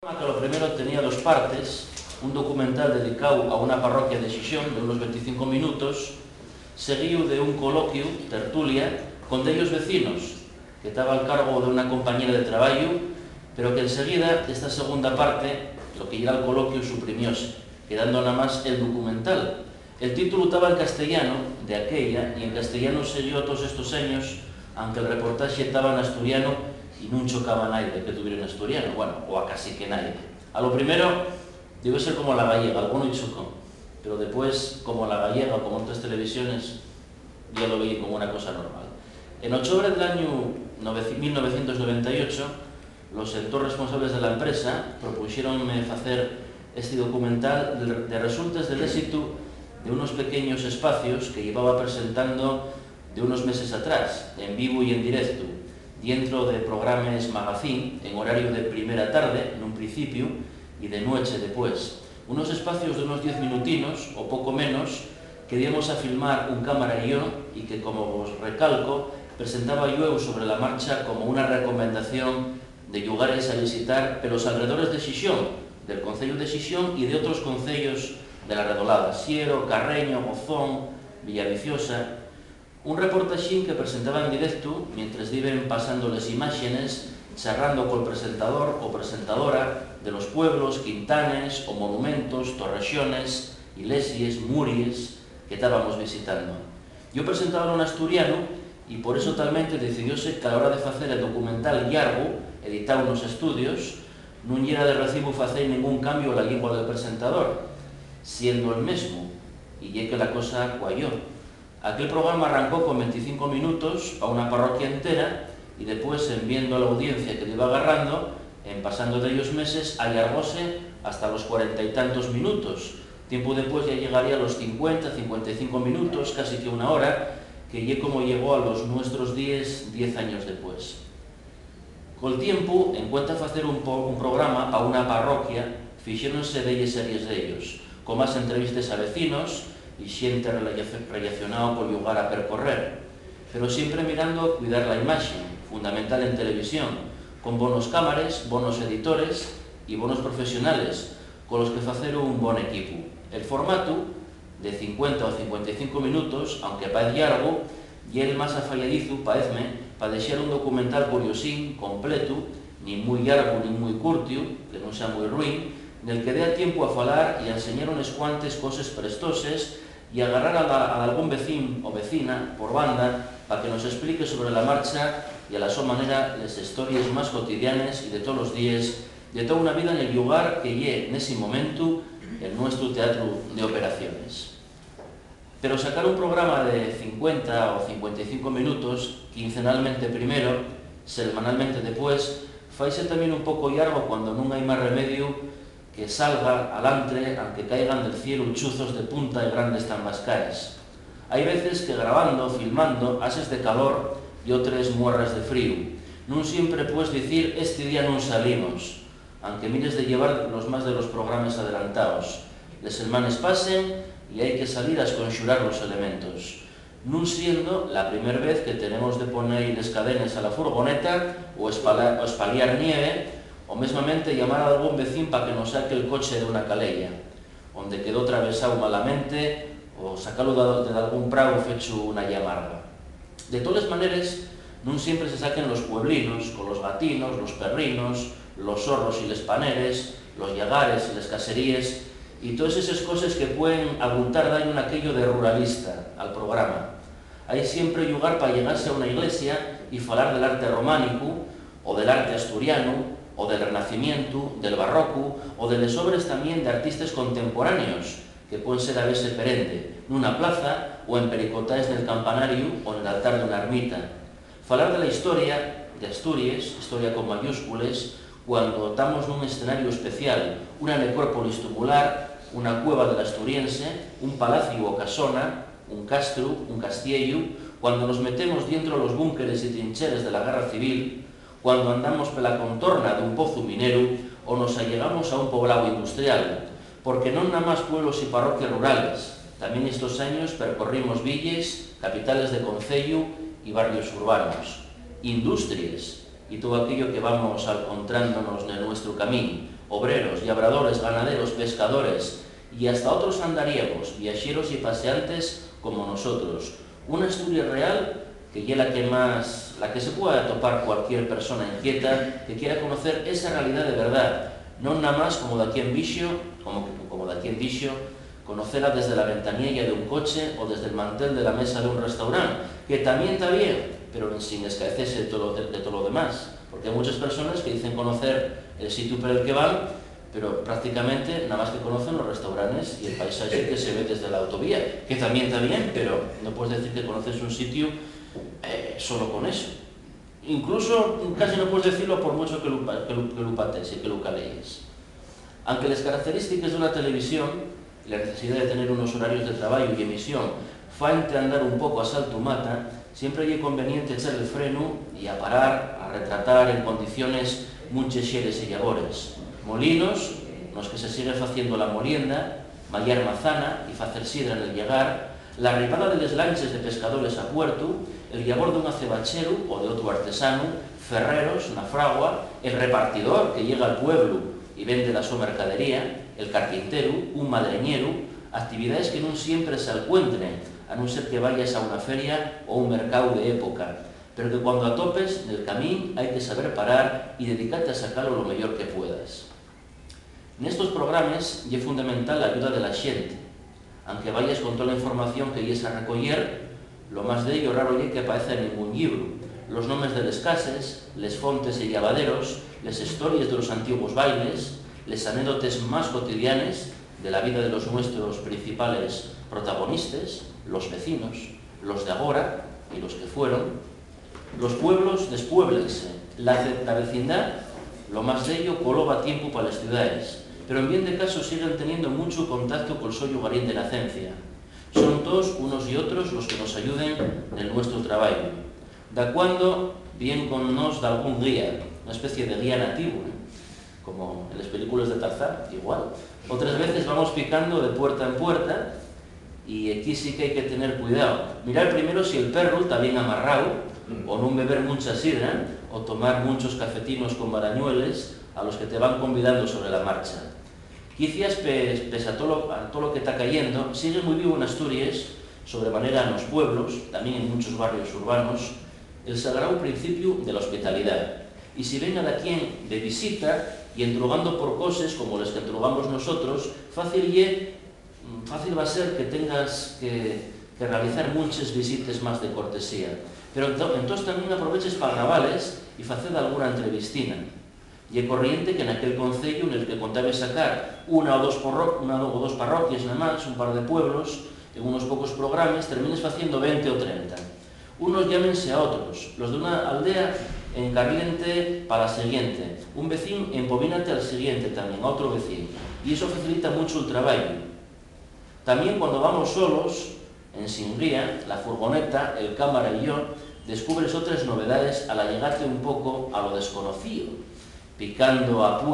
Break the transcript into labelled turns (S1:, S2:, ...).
S1: Que lo primero tenía dos partes, un documental dedicado a una parroquia de Xixón de unos 25 minutos, seguido de un coloquio, tertulia, con dellos vecinos, que estaba al cargo de una compañera de traballo, pero que enseguida, esta segunda parte, lo que era el coloquio, suprimióse, quedando nada más el documental. El título estaba en castellano, de aquella, y en castellano siguió todos estos años, aunque el reportaje estaba en asturiano, y non chocaba naide que tuviera en asturiano, bueno, o a casi que naide. A lo primero, debe ser como la gallega, alguno chocó, pero después, como la gallega, como otras televisiones, ya lo veía como una cosa normal. En octubre del año 1998, los sectores responsables de la empresa propusieronme hacer este documental de resultas del éxito de unos pequeños espacios que llevaba presentando de unos meses atrás, en vivo y en directo, dentro de programas magazine, en horario de primera tarde, en un principio, y de noche después. Unos espacios de unos 10 minutinos, o poco menos, que íbamos a filmar un cámara y yo, y que, como os recalco, presentaba yo sobre la marcha como una recomendación de lugares a visitar en los alrededores de Xixón, del concello de Xixón y de otros concellos de la Redolada, Siero, Carreño, Gozón, Villaviciosa. Un reportaxín que presentaba en directo, mientras iban pasando las imágenes, charrando col presentador o presentadora de los pueblos, quintanes o monumentos, torrexones, iglesias, muries que estábamos visitando. Yo presentaba en asturiano y por eso talmente decidióse que a la hora de facer el documental llargo, editado nos estudios, non era de recibo facer ningún cambio a la lingua del presentador, siendo el mesmo, y ya que la cosa cualló. Aquel programa arrancó con 25 minutos a una parroquia entera y después, en viendo a la audiencia que le iba agarrando, en pasando de ellos meses, alargóse hasta los 40 y tantos minutos. Tiempo después ya llegaría a los 50, 55 minutos, casi que una hora, que ya como llegó a los nuestros 10 años después. Col tiempo, en cuenta de hacer un programa a una parroquia, fixéronse delles series de ellos, con más entrevistas a vecinos, y xente relacionado con lugar a percorrer, pero siempre mirando cuidar la imagen, fundamental en televisión, con bonos cámaras, bonos editores y bonos profesionales, con los que facer un bon equipo. El formato, de 50 o 55 minutos, aunque parece largo, y el más afalladizo, paezme, para deixar un documental curiosín, completo, ni muy largo ni muy curtio, que non sea muy ruin, nel que dé tiempo a falar y a enseñar unes cuantes cosas prestoses y agarrar a algún vecín o vecina por banda para que nos explique sobre la marcha y a la su manera las historias más cotidianas y de todos los días de toda una vida en el lugar que lle en ese momento el nuestro teatro de operaciones. Pero sacar un programa de 50 o 55 minutos, quincenalmente primero, semanalmente después, faise también un poco largo cuando non hai máis remedio que salga alantre, aunque caigan del cielo chuzos de punta y grandes tambascaes. Hay veces que grabando, filmando, haces de calor y otras muerras de frío. Non siempre puedes decir, este día non salimos, aunque mires de llevar los más de los programas adelantados. Les semanas pasen y hay que salir a esconxurar los elementos. Non siendo la primera vez que tenemos de poner les cadenas a la furgoneta o espaliar nieve, o mesmamente llamar a algún vecín para que nos saque el coche de una calella, onde quedó atravesado malamente, o sacarlo de algún prado fecho una llamarga. De todas maneras, non siempre se saquen los pueblinos, con los gatinos, los perrinos, los zorros y les paneres, los llagares y les caseríes, y todas esas cosas que pueden abultar daño en aquello de ruralista al programa. Hay siempre lugar para llegarse a una iglesia y falar del arte románico, o del arte asturiano, o del Renacimiento, del Barroco, o de las obras también de artistas contemporáneos, que pueden ser a veces perenne, nunha plaza, o en pericotáes del campanario, o en el altar de una ermita. Falar de la historia de Asturias, historia con mayúsculas, cuando estamos nun escenario especial, una necrópolis tumular, una cueva del asturiense, un palacio o casona, un castro, un castillo, cuando nos metemos dentro de los búnkeres y trincheres de la guerra civil, cuando andamos pela contorna de un pozo minero o nos allegamos a un poblado industrial, porque non nada máis pueblos e parroquias rurales, tamén estos años percorrimos villes, capitales de concello e barrios urbanos, industrias e todo aquello que vamos encontrándonos en nuestro camino, obreros, labradores, ganaderos, pescadores y hasta otros andariegos, viajeros y paseantes como nosotros. Una Asturias real que es la que se pueda topar cualquier persona inquieta que quiera conocer esa realidad de verdad, no nada más como de aquí en Vixio, conocerla desde la ventanilla de un coche o desde el mantel de la mesa de un restaurante, que también está bien, pero sin escaecerse de todo lo demás, porque hay muchas personas que dicen conocer el sitio por el que van, pero prácticamente nada más que conocen los restaurantes y el paisaje que se ve desde la autovía, que también está bien, pero no puedes decir que conoces un sitio solo con eso. Incluso casi no puedes decirlo por mucho que lo pates y que lo calees. Aunque las características de una televisión y la necesidad de tener unos horarios de trabajo y emisión fan de andar un poco a salto mata, siempre es conveniente echar el freno y a parar, a retratar en condiciones muchas xeres y llagores. Molinos, nos que se sigue haciendo la molienda, mallar mazana y facer sidra en el llegar, la arribada de les lanches de pescadores a puerto, el llagor de un acebachero o de otro artesano, ferreros, na fragua, el repartidor que llega al pueblo y vende la su mercadería, el carpintero, un madreñero, actividades que no siempre se encuentren, a no ser que vayas a una feria o un mercado de época, pero que cuando atopes del camino hay que saber parar y dedicarte a sacarlo lo mejor que puedas. En estos programas es fundamental la ayuda de la gente, aunque vayas con toda la información que llegues a recoger, lo más de ello raro es que aparezca en ningún libro. Los nombres de les cases, les fontes y llavaderos, les historias de los antiguos bailes, les anécdotas más cotidianas de la vida de los nuestros principales protagonistas, los vecinos, los de agora y los que fueron, los pueblos despuéblense, la vecindad, lo más de ello coloba tiempo para las ciudades, pero en bien de caso siguen teniendo mucho contacto con el suyo garín de nacencia. Son todos unos y otros los que nos ayuden en nuestro trabajo. Da cuando bien con nos da algún guía, una especie de guía nativo, como en las películas de Tarzán, igual. Otras veces vamos picando de puerta en puerta y aquí sí que hay que tener cuidado. Mirar primero si el perro está bien amarrado, o no beber mucha sidra, o tomar muchos cafetinos con barañueles a los que te van convidando sobre la marcha. Quizás, pese a todo lo que está cayendo, sigue muy vivo en Asturias, sobremanera en los pueblos, también en muchos barrios urbanos, el sagrado principio de la hospitalidad. Y si venga de aquí de visita y entrugando por cosas como las que entrugamos nosotros, fácil va a ser que tengas que realizar muchas visitas más de cortesía. Pero entonces también aproveches para grabarles y hacer alguna entrevistina. Y es corriente que en aquel concello en el que contabas sacar una o dos parroquias nada más, un par de pueblos, en unos pocos programas, termines haciendo 20 o 30. Unos llámense a otros, los de una aldea encarrílente para la siguiente, un vecino empomínate al siguiente también, a otro vecino, y eso facilita mucho el trabajo. También cuando vamos solos, en Singría, la furgoneta, el cámara y yo, descubres otras novedades al allegarte un poco a lo desconocido, picando a puertas